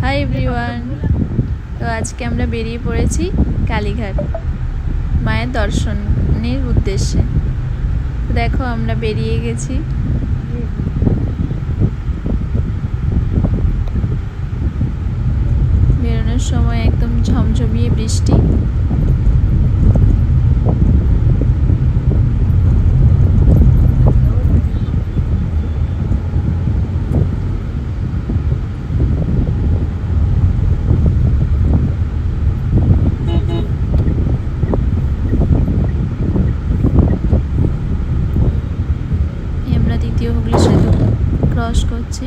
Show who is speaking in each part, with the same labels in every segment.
Speaker 1: Hi everyone. তো আজকে আমরা বেরিয়ে পড়েছি কালীঘাট মায়ের দর্শনের উদ্দেশ্যে। তো দেখো আমরা বেরিয়ে গেছি। বেরোনোর সময় একদম ঝমঝমিয়ে বৃষ্টি। দ্বিতীয় হুগলি সেতু ক্রস করছি।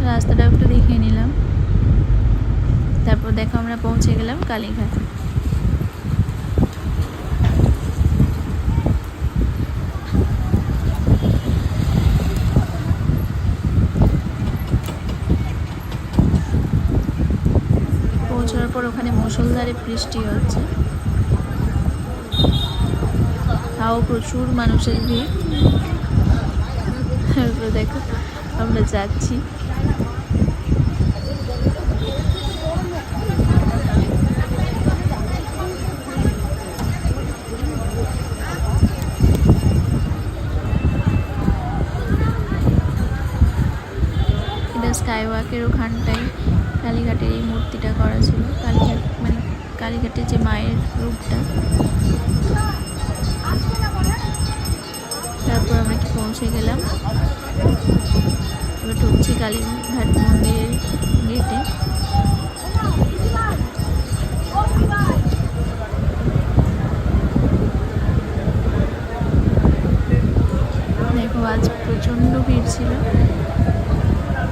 Speaker 1: রাস্তাটা একটু দেখে নিলাম, তারপর দেখো আমরা পৌঁছে গেলাম কালীঘাট। পৌঁছানোর পর ওখানে মুষলধারে বৃষ্টি হচ্ছে, তাও প্রচুর মানুষের ভিড়। তারপর দেখো আমরা যাচ্ছি। এটা স্কাইওয়াকের ওখানটায় কালীঘাটের এই মূর্তিটা করা ছিল। কালীঘাট মানে কালীঘাটের যে মায়ের রূপটা। তারপর আমরা কি পৌঁছে গেলাম, এবার ঢুকছি কালীঘাট মন্দিরের গেটে। দেখো আজ প্রচণ্ড ভিড় ছিল,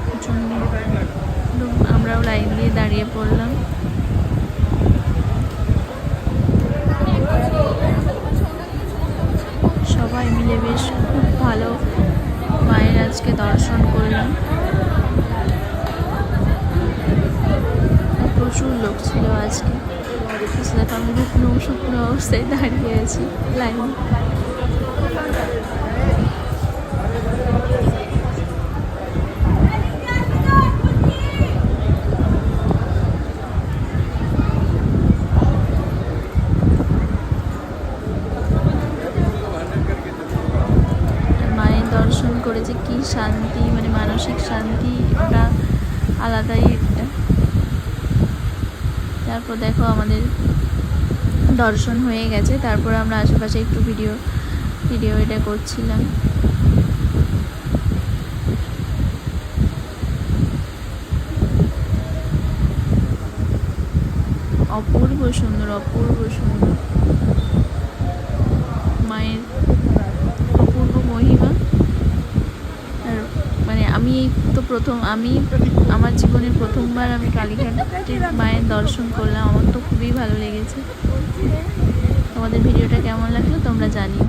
Speaker 1: প্রচণ্ড। আমরাও লাইন দিয়ে দাঁড়িয়ে পড়লাম। সবাই মিলে বেশ খুব ভালো মায়ের আজকে দর্শন করলাম। প্রচুর লোক ছিল আজকে। আমি শুকনো অবস্থায় দাঁড়িয়ে আছি লাইন। দর্শন করেছে কি শান্তি, মানে মানসিক শান্তি ওটা আলাদাই একটা। তারপর দেখো আমাদের দর্শন হয়ে গেছে। তারপর আমরা আশেপাশে একটু ভিডিও এটা করছিলাম। অপূর্ব সুন্দর, অপূর্ব সুন্দর মায়ের অপূর্ব মহিমা। আর মানে আমি তো আমার জীবনের প্রথমবার আমি কালীঘাটের মায়ের দর্শন করলাম। আমার তো খুবই ভালো লেগেছে। তোমাদের ভিডিওটা কেমন লাগলো তোমরা জানিও।